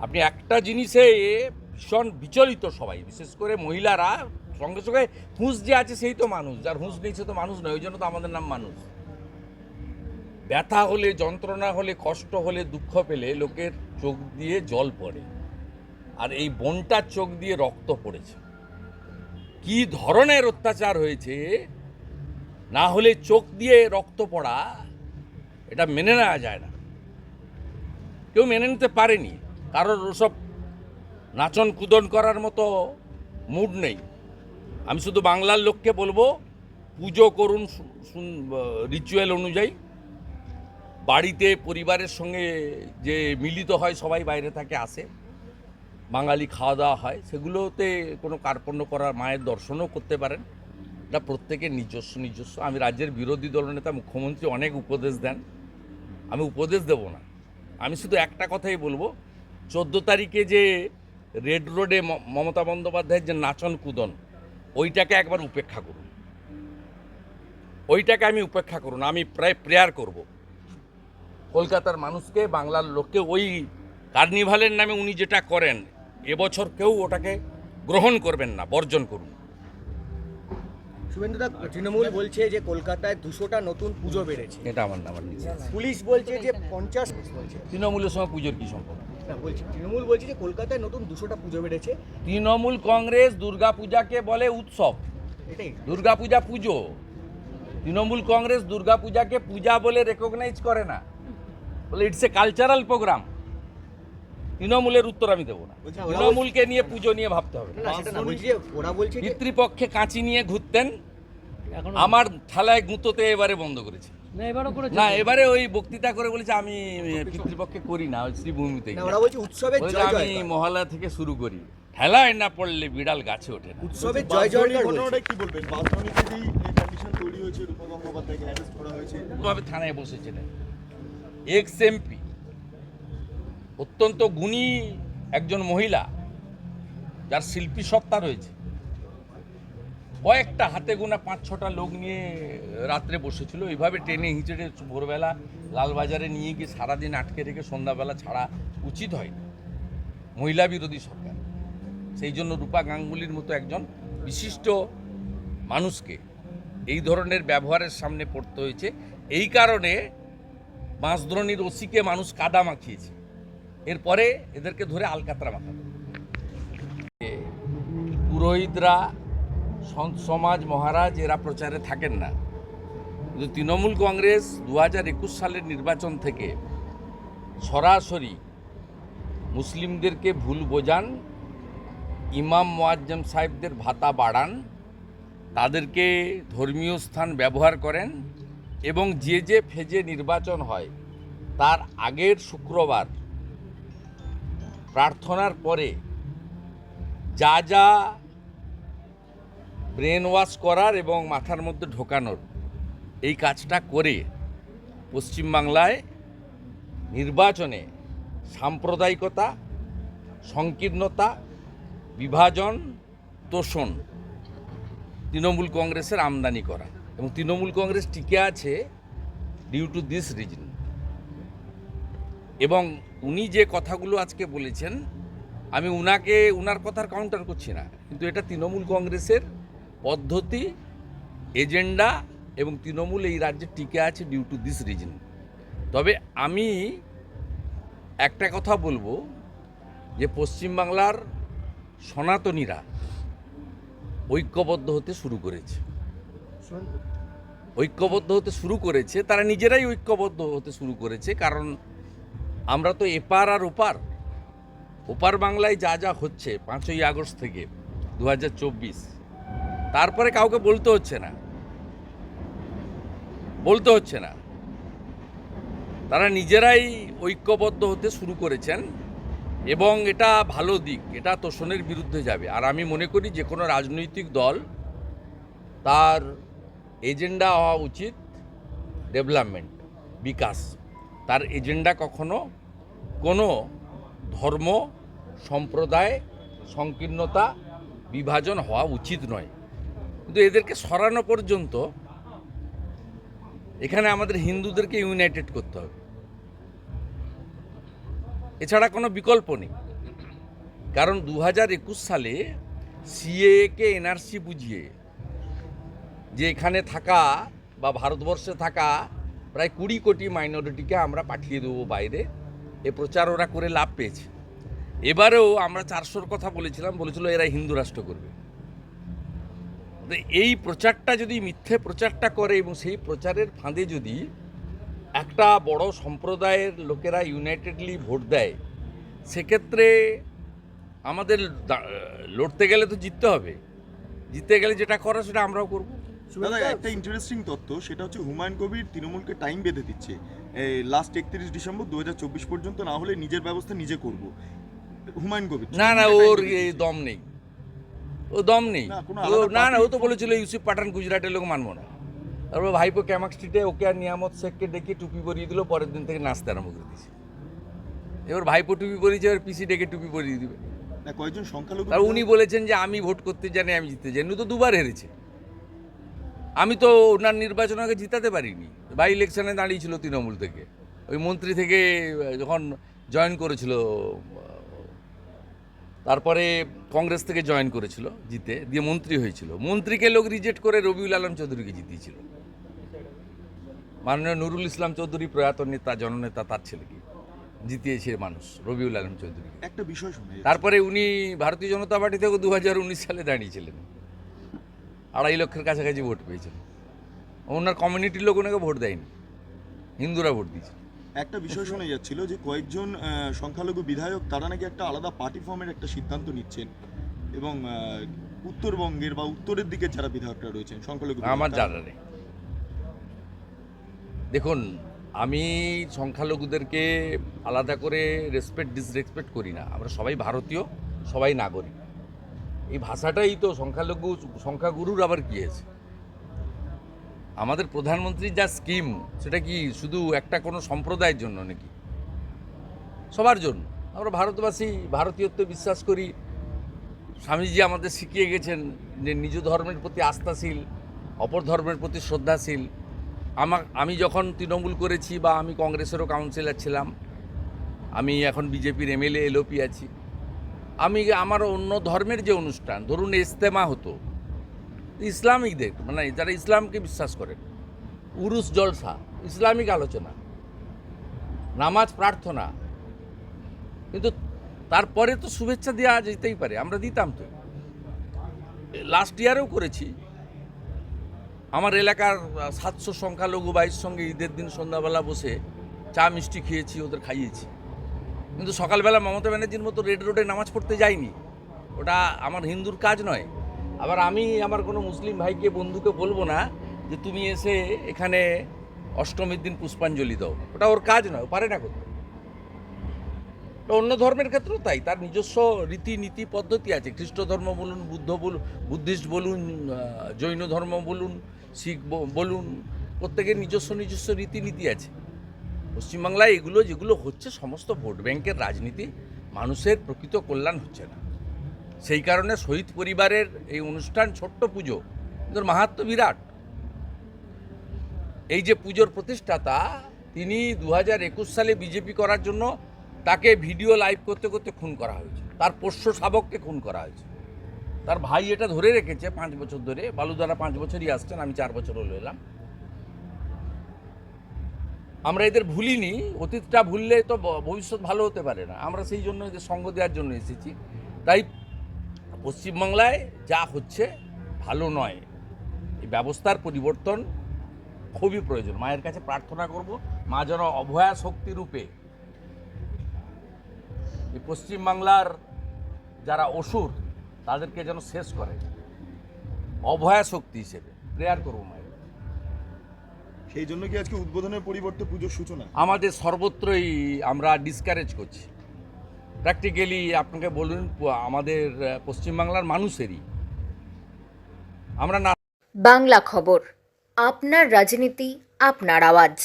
আপনি একটা জিনিসে ভীষণ বিচলিত সবাই, বিশেষ করে মহিলারা। সঙ্গে সঙ্গে হুঁশ যে আছে সেই তো মানুষ, যার হুঁশ নেই সে তো মানুষ নয়, ওই জন্য তো আমাদের নাম মানুষ। ব্যথা হলে, যন্ত্রণা হলে, কষ্ট হলে, দুঃখ পেলে লোকের চোখ দিয়ে জল পড়ে, আর এই বোনটার চোখ দিয়ে রক্ত পড়েছে। কি ধরনের অত্যাচার হয়েছে, না হলে চোখ দিয়ে রক্ত পড়া এটা মেনে নেওয়া যায় না। কেউ মেনে নিতে পারেনি, কারোর ওসব নাচন কুদন করার মতো মুড নেই। আমি শুধু বাংলার লোককে বলবো, পুজো করুন রিচুয়াল অনুযায়ী। বাড়িতে পরিবারের সঙ্গে যে মিলিত হয়, সবাই বাইরে থেকে আসে, বাঙালি খাওয়া দাওয়া হয়, সেগুলোতে কোনো কার্পণ্য করার, মায়ের দর্শনও করতে পারেন। এটা প্রত্যেকের নিজস্ব। আমি রাজ্যের বিরোধী দলনেতা, মুখ্যমন্ত্রী অনেক উপদেশ দেন, আমি উপদেশ দেব না। আমি শুধু একটা কথাই বলবো, 14 তারিখে যে রেড রোডে মমতা বন্দ্যোপাধ্যায়ের যে নাচন কুদন, ওইটাকে একবার উপেক্ষা করুন। আমি প্রায় প্রেয়ার করব কলকাতার মানুষকে, বাংলার লোককে, ওই কার্নিভালের নামে উনি যেটা করেন, এবছর কেউ ওটাকে গ্রহণ করবেন না, বর্জন করুন। শুভেন্দুদা, তৃণমূল বলছে যে কলকাতায় 200টা নতুন পুজো বেড়েছে। এটা আমার নিজে। পুলিশ বলছে যে 50 বলছে। তৃণমূলের সঙ্গে পুজোর কি সম্পর্ক? তৃণমূল বলছে যে কলকাতায় নতুন 200টা পুজো বেড়েছে। তৃণমূল কংগ্রেস দুর্গাপূজাকে বলে উৎসব, এটাই দুর্গাপূজা পুজো। তৃণমূল কংগ্রেস দুর্গাপূজাকে পূজা বলে রেকগনাইজ করে না, বলে ইটস এ কালচারাল প্রোগ্রাম। তৃণমূলের উত্তর আমি দেবো না। তৃণমূলকে নিয়ে পুজো নিয়ে ভাবতে হবে। ওরা বলছে যে পিতৃপক্ষে কাঁচি নিয়ে ঘুরতেন, আমার থালায় গুঁতোতে এবারে বন্ধ করেছে। না, এবারে ওই বক্তৃতা করে বলেছে আমি পিতৃপক্ষে করি না, শ্রীভূমিতেই। ওরা বলছে উৎসবের জয় আমি মহল্লা থেকে শুরু করি, ঠেলায় না পড়লে বিড়াল গাছে ওঠে না। উৎসবের জয় জয়কার ঘটনাটা কি বলবেন? বাসন্তী যেই কন্ডিশন তৈরি হয়েছে, রূপা গঙ্গোপাধ্যায়কে অ্যারেস্ট করা হয়েছে, ভাবে থানায় বসেছিলেন এক্স এমপি, অত্যন্ত গুণী একজন মহিলা, যার শিল্পী সত্তা রয়েছে, কয়েকটা হাতে গোনা 5-6টা লোক নিয়ে রাত্রে বসেছিল। এইভাবে টেনে হিঁচড়ে ভোরবেলা লালবাজারে নিয়ে গিয়ে সারাদিন আটকে রেখে সন্ধ্যাবেলা ছাড়া উচিত হয় না, মহিলা বিরোধী সরকার। সেই জন্য রূপা গাঙ্গুলির মতো একজন বিশিষ্ট মানুষকে এই ধরনের ব্যবহারের সামনে পড়তে হয়েছে। এই কারণে বাঁশদ্রোণীর ওসিকে মানুষ কাদা মাখিয়েছে, এরপরে এদেরকে ধরে আলকাতরা মাখাবে। পুরোহিতরা, সন্ত সমাজ, মহারাজ এরা প্রচারে থাকেন না, কিন্তু তৃণমূল কংগ্রেস 2021 সালের নির্বাচন থেকে সরাসরি মুসলিমদেরকে ভুল বোঝান, ইমাম মুয়াজ্জেম সাহেবদের ভাতা বাড়ান, তাদেরকে ধর্মীয় স্থান ব্যবহার করেন, এবং যে ফেজে নির্বাচন হয় তার আগের শুক্রবার প্রার্থনার পরে যা ব্রেন ওয়াশ করার এবং মাথার মধ্যে ঢোকানোর এই কাজটা করে পশ্চিমবাংলায় নির্বাচনে সাম্প্রদায়িকতা, সংকীর্ণতা, বিভাজন, তোষণ তৃণমূল কংগ্রেসের আমদানি করা। এবং তৃণমূল কংগ্রেস টিকে আছে ডিউ টু দিস রিজন। এবং উনি যে কথাগুলো আজকে বলেছেন, আমি উনার কথার কাউন্টার করছি না, কিন্তু এটা তৃণমূল কংগ্রেসের পদ্ধতি, এজেন্ডা, এবং তৃণমূল এই রাজ্যে টিকে আছে ডিউ টু দিস রিজন। তবে আমি একটা কথা বলবো, যে পশ্চিমবাংলার সনাতনীরা ঐক্যবদ্ধ হতে শুরু করেছে, তারা নিজেরাই ঐক্যবদ্ধ হতে শুরু করেছে। কারণ আমরা তো এপার আর ওপার বাংলায় যা হচ্ছে 5ই আগস্ট থেকে 2024, তারপরে কাউকে বলতে হচ্ছে না, তারা নিজেরাই ঐক্যবদ্ধ হতে শুরু করেছেন, এবং এটা ভালো দিক, এটা তোষণের বিরুদ্ধে যাবে। আর আমি মনে করি যে কোনো রাজনৈতিক দল, তার এজেন্ডা হওয়া উচিত ডেভেলপমেন্ট, বিকাশ। তার এজেন্ডা কখনো কোনো ধর্ম, সম্প্রদায়, সংকীর্ণতা, বিভাজন হওয়া উচিত নয়। কিন্তু এদেরকে সরানো পর্যন্ত এখানে আমাদের হিন্দুদেরকে ইউনাইটেড করতে হবে, এছাড়া কোনো বিকল্প নেই। কারণ 2021 সালে সিএকে এনআরসি বুঝিয়ে যে এখানে থাকা বা ভারতবর্ষে থাকা প্রায় 20 কোটি মাইনরিটিকে আমরা পাঠিয়ে দেবো বাইরে, এ প্রচার ওরা করে লাভ পেয়েছে। এবারেও আমরা 400-র কথা বলেছিল এরা হিন্দু রাষ্ট্র করবে। তো এই প্রচারটা যদি মিথ্যে প্রচারটা করে এবং সেই প্রচারের ফাঁদে যদি একটা বড় সম্প্রদায়ের লোকেরা ইউনাইটেডলি ভোট দেয়, সেক্ষেত্রে আমাদের লড়তে গেলে তো জিততে হবে। জিততে গেলে যেটা করা সেটা আমরাও করব। দাদা একটা ইন্টারেস্টিং তথ্য, সেটা হচ্ছে হুমায়ুন কবির তৃণমূলকে টাইম বেঁধে দিচ্ছে, লাস্ট 31 ডিসেম্বর 2024 পর্যন্ত না হলে নিজের ব্যবস্থা নিজে করব। হুমায়ুন কবির না ওর এই দম নেই, ও দম নেই। না, কোনো ও আলাদা ও তো বলেছিল ইউসুফ পাঠান গুজরাটের লোক মানবো না। তারপর ভাইপো ক্যামাক স্ট্রিটে ওকে আর নিয়ামত শেখকে ডেকে টুপি পরিয়ে দিল, পরের দিন থেকে নাচতে আরম্ভ করে দিয়েছে। এবার ভাইপো টুপি পরিয়েছে, এবার পিসি ডেকে টুপি পরিয়ে দিবে। না, কয়েকজন সংখ্যালঘু আর উনি বলেছেন যে আমি ভোট করতে জানি, আমি জিততে জানি। উনি তো দুবার হেরেছে। আমি তো ওনার নির্বাচন আগে জিতাতে পারিনি। বাই ইলেকশনে দাঁড়িয়েছিল তৃণমূল থেকে, ওই মন্ত্রী থেকে যখন জয়েন করেছিল, তারপরে কংগ্রেস থেকে জয়েন করেছিল, জিতে দিয়ে মন্ত্রী হয়েছিল। মন্ত্রীকে লোক রিজেক্ট করে রবিউল আলম চৌধুরীকে জিতিয়েছিল। মাননীয় নুরুল ইসলাম চৌধুরী প্রয়াত নেতা, জননেতা, তার ছেলেকে জিতিয়েছে মানুষ, রবিউল আলম চৌধুরী। একটা বিষয় শুনে তারপরে উনি ভারতীয় জনতা পার্টি থেকে 2019 সালে দাঁড়িয়েছিলেন, 2.5 লক্ষের কাছাকাছি ভোট পেয়েছেন। ওনার কমিউনিটির লোক ওনাকে ভোট দেয়নি, হিন্দুরা ভোট দিয়েছে। একটা বিষয় শোনা যাচ্ছিল যে কয়েকজন সংখ্যালঘু বিধায়ক তারা নাকি একটা আলাদা পার্টি ফর্মের একটা সিদ্ধান্ত নিচ্ছেন, এবং উত্তরবঙ্গের বা উত্তরের দিকে যারা বিধায়করা রয়েছেন সংখ্যালঘু আমার জানা নেই। দেখুন, আমি সংখ্যালঘুদেরকে আলাদা করে রেসপেক্ট ডিসরেসপেক্ট করি না। আমরা সবাই ভারতীয়, সবাই নাগরিক। এই ভাষাটাই তো সংখ্যাগুরুর আবার কি আছে? আমাদের প্রধানমন্ত্রীর যা স্কিম, সেটা কি শুধু একটা কোনো সম্প্রদায়ের জন্য নাকি? সবার জন্য। আমরা ভারতবাসী, ভারতীয়ত্ব বিশ্বাস করি। স্বামীজি আমাদের শিখিয়ে গেছেন যে নিজ ধর্মের প্রতি আস্থাশীল, অপর ধর্মের প্রতি শ্রদ্ধাশীল। আমি যখন তৃণমূল করেছি বা আমি কংগ্রেসেরও কাউন্সিলর ছিলাম, আমি এখন বিজেপির এমএলএ এলওপি আছি, আমার অন্য ধর্মের যে অনুষ্ঠান, ধরুন ইজতেমা হতো ইসলামিকদের, মানে যারা ইসলামকে বিশ্বাস করেন, উরুস জলসা, ইসলামিক আলোচনা, নামাজ, প্রার্থনা, কিন্তু তারপরে তো শুভেচ্ছা দেওয়া যেতেই পারে, আমরা দিতাম তো। লাস্ট ইয়ারেও করেছি। আমার এলাকার 700 সংখ্যালঘু ভাইয়ের সঙ্গে ঈদের দিন সন্ধ্যাবেলা বসে চা মিষ্টি খেয়েছি, ওদের খাইয়েছি। কিন্তু সকালবেলা মমতা ব্যানার্জির মতো রেড রোডে নামাজ পড়তে যাইনি। ওটা আমার হিন্দুর কাজ নয়। আবার আমি আমার কোনো মুসলিম ভাইকে, বন্ধুকে বলবো না যে তুমি এসে এখানে অষ্টমীর দিন পুষ্পাঞ্জলি দাও। ওটা ওর কাজ নয়, ও পারে না করতে। অন্য ধর্মের ক্ষেত্রেও তাই, তার নিজস্ব রীতিনীতি পদ্ধতি আছে। খ্রিস্ট ধর্ম বলুন, বুদ্ধিস্ট বলুন, জৈন ধর্ম বলুন, শিখ বলুন, প্রত্যেকের নিজস্ব রীতিনীতি আছে। পশ্চিমবাংলায় যেগুলো হচ্ছে সমস্ত ভোট ব্যাংকের রাজনীতি, মানুষের প্রকৃত কল্যাণ হচ্ছে না। সেই কারণে শহীদ পরিবারের এই অনুষ্ঠান, ছোট্ট পুজো, কিন্তু মাহাত্ম্য বিরাট। এই যে পুজোর প্রতিষ্ঠাতা, তিনি 2021 সালে বিজেপি করার জন্য তাকে ভিডিও লাইভ করতে করতে খুন করা হয়েছে। তার পোষ্য শাবককে খুন করা হয়েছে। তার ভাই এটা ধরে রেখেছে 5 বছর ধরে। বালুদারা 5 বছরই আসছেন, আমি 4 বছর হলো এলাম। আমরা এদের ভুলিনি। অতীতটা ভুললে তো ভবিষ্যৎ ভালো হতে পারে না। আমরা সেই জন্য এদের সঙ্গ দেওয়ার জন্য এসেছি। তাই পশ্চিমবাংলায় যা হচ্ছে ভালো নয়। এই ব্যবস্থার পরিবর্তন খুবই প্রয়োজন। মায়ের কাছে প্রার্থনা করব, মা যেন অভয়া শক্তি রূপে এই পশ্চিমবাংলার যারা অসুর, তাদেরকে যেন শেষ করে, অভয়া শক্তি হিসেবে প্রেয়ার করব মায়ের। সেই জন্য কি আজকে উদ্বোধনের পরিবর্তে পুজোর সূচনা? আমাদের সর্বত্রই আমরা ডিসকারেজ করছি। প্র্যাকটিক্যালি আপনাকে বলুন, আমাদের পশ্চিমবাংলার মানুষেরই আমরা না। বাংলা খবর, আপনার রাজনীতি, আপনার আওয়াজ।